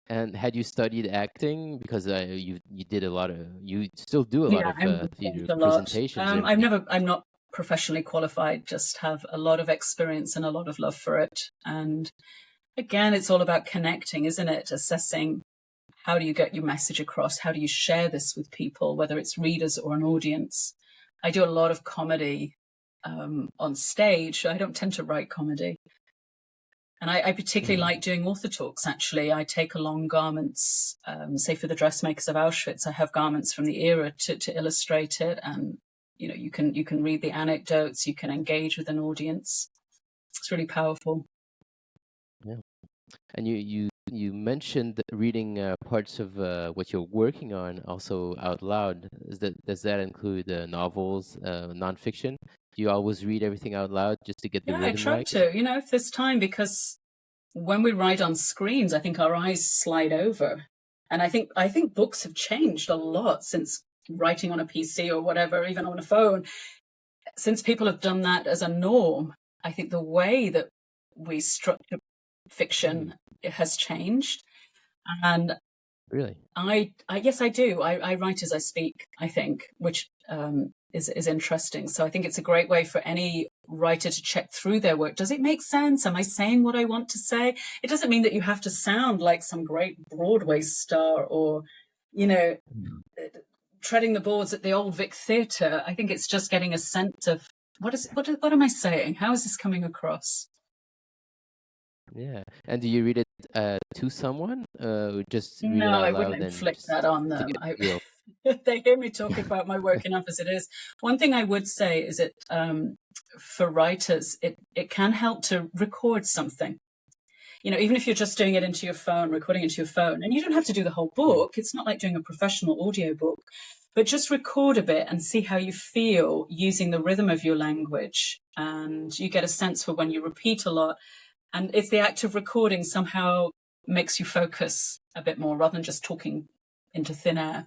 And had you studied acting? Because you did a lot of you still do a lot Yeah, of I'm theater a lot. presentations and everything. I'm not professionally qualified, just have a lot of experience and a lot of love for it. And again, it's all about connecting, isn't it? Assessing how do you get your message across? How do you share this with people, whether it's readers or an audience? I do a lot of comedy on stage. I don't tend to write comedy. And I particularly Mhm. like doing author talks, actually. I take along garments, say for the Dressmakers of Auschwitz, I have garments from the era to illustrate it. And, you know, you can read the anecdotes, you can engage with an audience. It's really powerful. Yeah. And you mentioned reading parts of what you're working on also out loud. Does that include novels, nonfiction? Do you always read everything out loud just to get the Yeah, I rhythm try right? to, you know, if there's time, because when we write on screens, I think our eyes slide over. And I think books have changed a lot since writing on a PC or whatever, even on a phone. Since people have done that as a norm, I think the way that we structure Hmm. fiction, it has changed. And Really? I yes, I do. I write as I speak, I think, which is interesting. So I think it's a great way for any writer to check through their work. Does it make sense? Am I saying what I want to say? It doesn't mean that you have to sound like some great Broadway star or, you know, Mhm. treading the boards at the Old Vic Theatre. I think it's just getting a sense of what am I saying? How is this coming across? Yeah. And do you read it to someone, or just read it No, out I wouldn't loud and inflict just that on to them. get a feel? They hear me talk about my work enough as it is. One thing I would say is that for writers, it can help to record something. You know, even if you're just doing it into your phone, recording into your phone, and you don't have to do the whole Mm. book. It's not like doing a professional audiobook, but just record a bit and see how you feel using the rhythm of your language. And you get a sense for when you repeat a lot. And it's the act of recording somehow makes you focus a bit more rather than just talking into thin air.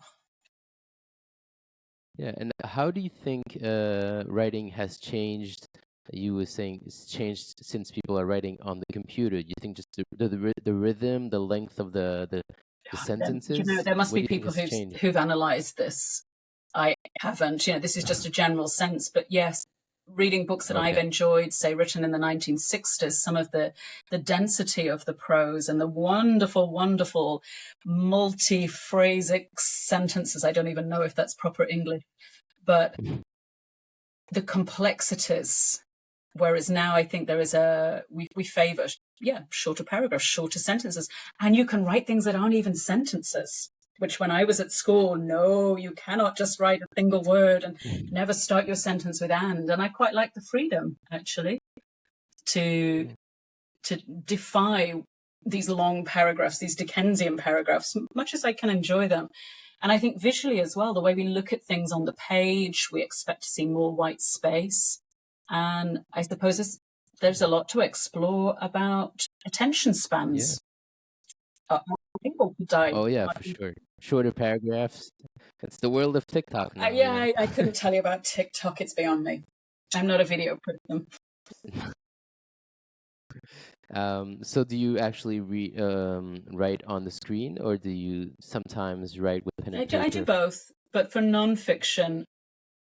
Yeah, and how do you think writing has changed? You were saying it's changed since people are writing on the computer. You think just the rhythm, the length of the sentences? There must What be do you think people has changed? who've analysed this. I haven't. This is just a general sense. But yes, reading books that I've Okay. enjoyed, say written in the 1960s, some of the density of the prose and the wonderful, wonderful multi-phrasic sentences. I don't even know if that's proper English, but the complexities. Whereas now I think there is we favour shorter paragraphs, shorter sentences, and you can write things that aren't even sentences. Which when I was at school, no, you cannot just write a single word and never start your sentence with and. And I quite like the freedom actually to defy these long paragraphs, these Dickensian paragraphs, much as I can enjoy them. And I think visually as well, the way we look at things on the page, we expect to see more white space. And I suppose there's a lot to explore about attention Yeah. spans. People die. Oh yeah, for sure. Shorter paragraphs. It's the world of TikTok now. I couldn't tell you about TikTok. It's beyond me. I'm not a video person. So do you actually write on the screen, or do you sometimes write with pen and paper? I do both, but for nonfiction,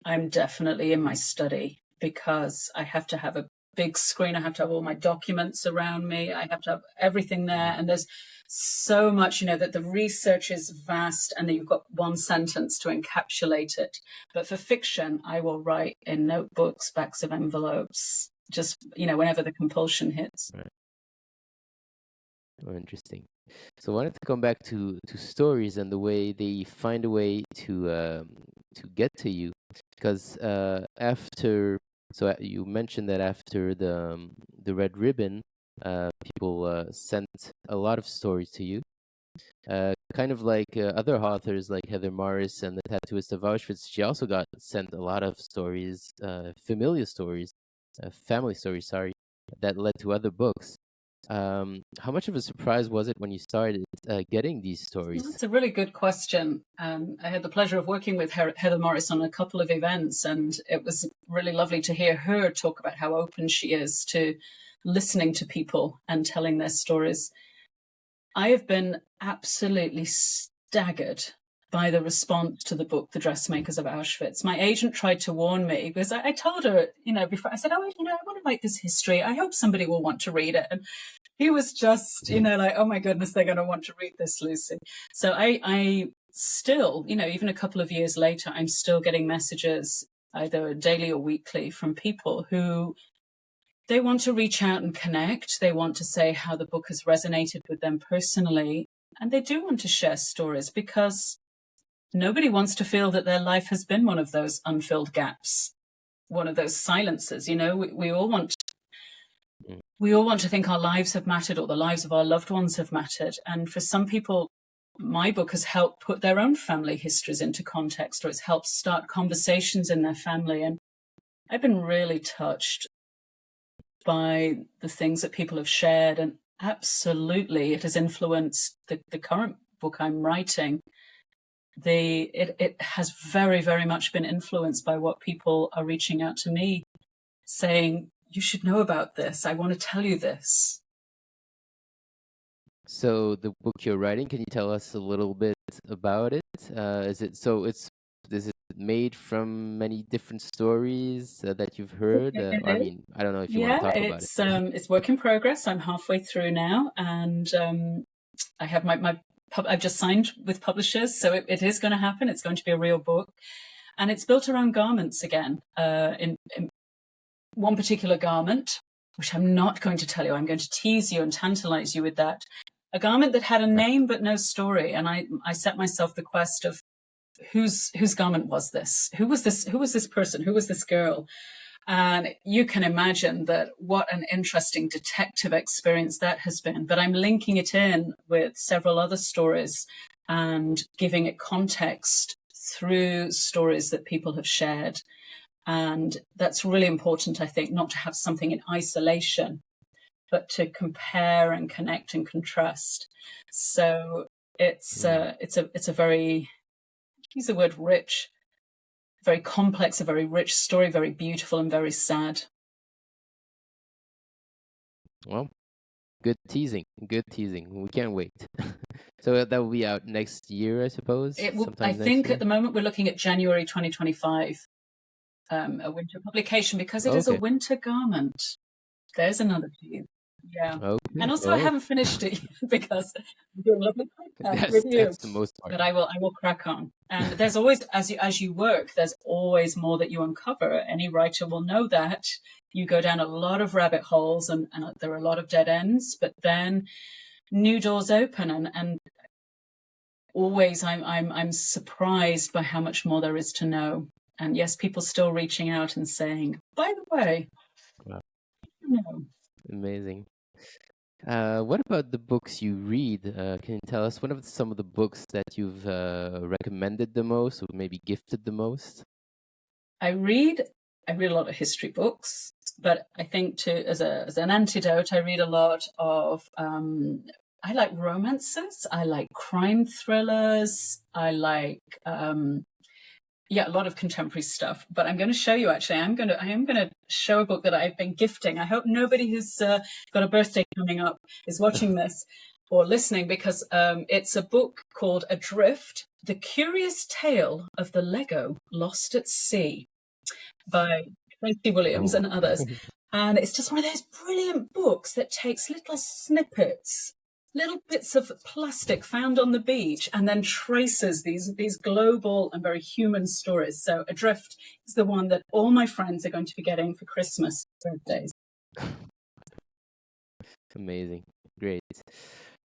I'm definitely in my study because I have to have a big screen. I have to have all my documents around me. I have to have everything there. And there's so much, that the research is vast and then you've got one sentence to encapsulate it. But for fiction, I will write in notebooks, backs of envelopes, just, whenever the compulsion hits. Right. Oh, interesting. So I wanted to come back to stories and the way they find a way to get to you, because you mentioned that after the Red Ribbon, people sent a lot of stories to you, kind of like other authors like Heather Morris and the Tattooist of Auschwitz. She also got sent a lot of stories, familiar stories, family stories, sorry, that led to other books. How much of a surprise was it when you started getting these stories? That's a really good question. I had the pleasure of working with Heather Morris on a couple of events, and it was really lovely to hear her talk about how open she is to listening to people and telling their stories. I have been absolutely staggered by the response to the book, The Dressmakers of Auschwitz. My agent tried to warn me because I told her, before I said, I want to write this history. I hope somebody will want to read it. And he was just, like, oh my goodness, they're going to want to read this, Lucy. So I still, even a couple of years later, I'm still getting messages either daily or weekly from people who they want to reach out and connect. They want to say how the book has resonated with them personally. And they do want to share stories because nobody wants to feel that their life has been one of those unfilled gaps, one of those silences. We all want to think our lives have mattered or the lives of our loved ones have mattered. And for some people, my book has helped put their own family histories into context, or it's helped start conversations in their family. And I've been really touched by the things that people have shared. And absolutely, it has influenced the current book I'm writing. It has very, very much been influenced by what people are reaching out to me saying, you should know about this. I want to tell you this. So the book you're writing, can you tell us a little bit about it? Is it made from many different stories that you've heard? I mean, I don't know if you want to talk about it. It's work in progress. I'm halfway through now, and I have I've just signed with publishers, so it is going to happen. It's going to be a real book, and it's built around garments again. In one particular garment, which I'm not going to tell you. I'm going to tease you and tantalize you with that. A garment that had a name but no story, and I set myself the quest of whose garment was this? Who was this? Who was this person? Who was this girl? And you can imagine that what an interesting detective experience that has been. But I'm linking it in with several other stories and giving it context through stories that people have shared. And that's really important, I think, not to have something in isolation, but to compare and connect and contrast. So it's a very, use the word rich, very complex, a very rich story, very beautiful and very sad. Well, good teasing. Good teasing. We can't wait. So that will be out next year, I suppose. I Sometime next think year. at the moment we're looking at January 2025, a winter publication, because it is a Okay. winter garment. There's another tease. Yeah. Okay. And also, I Oh, haven't finished it yet because I'm doing a lovely podcast that's with you. that's the most part. But I will crack on. And there's always, as you work, there's always more that you uncover. Any writer will know that. You go down a lot of rabbit holes, and there are a lot of dead ends. But then new doors open, and always I'm surprised by how much more there is to know. And yes, people still reaching out and saying, by the way, Wow. you know. Amazing. What about the books you read? Can you tell us some of the books that you've recommended the most, or maybe gifted the most? I read a lot of history books, but I think as an antidote, I read a lot of I like romances, I like crime thrillers, I like a lot of contemporary stuff. But I'm going to show you, actually, I am going to show a book that I've been gifting. I hope nobody who's got a birthday coming up is watching this or listening, because it's a book called Adrift: The Curious Tale of the Lego Lost at Sea, by Tracy Williams and others. And it's just one of those brilliant books that takes little snippets, little bits of plastic found on the beach, and then traces these global and very human stories. So Adrift is the one that all my friends are going to be getting for Christmas birthdays. Amazing. Great.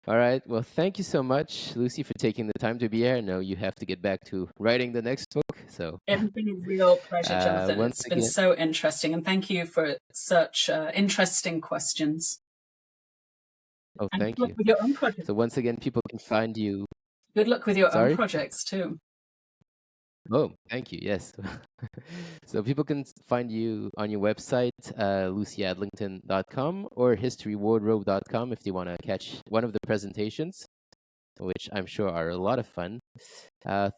All right. Well, thank you so much, Lucy, for taking the time to be here. I know you have to get back to writing the next book. So It's been a real pleasure, Jonathan. once It's been so interesting. And thank you for such interesting questions. Oh, And thank good luck you. with your own projects. So once again, people can find you. Good luck with your Sorry? own projects too. Oh, thank you. Yes. So people can find you on your website, lucyadlington.com or historywardrobe.com if they want to catch one of the presentations, which I'm sure are a lot of fun.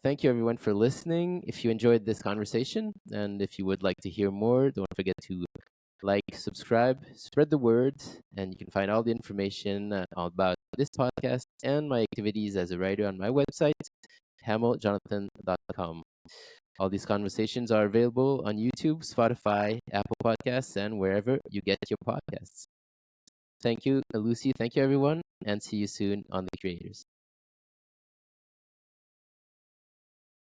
Thank you, everyone, for listening. If you enjoyed this conversation and if you would like to hear more, don't forget to like, subscribe, spread the word, and you can find all the information about this podcast and my activities as a writer on my website, hamilljonathan.com. All these conversations are available on YouTube, Spotify, Apple Podcasts, and wherever you get your podcasts. Thank you, Lucy. Thank you, everyone, and see you soon on The Creators.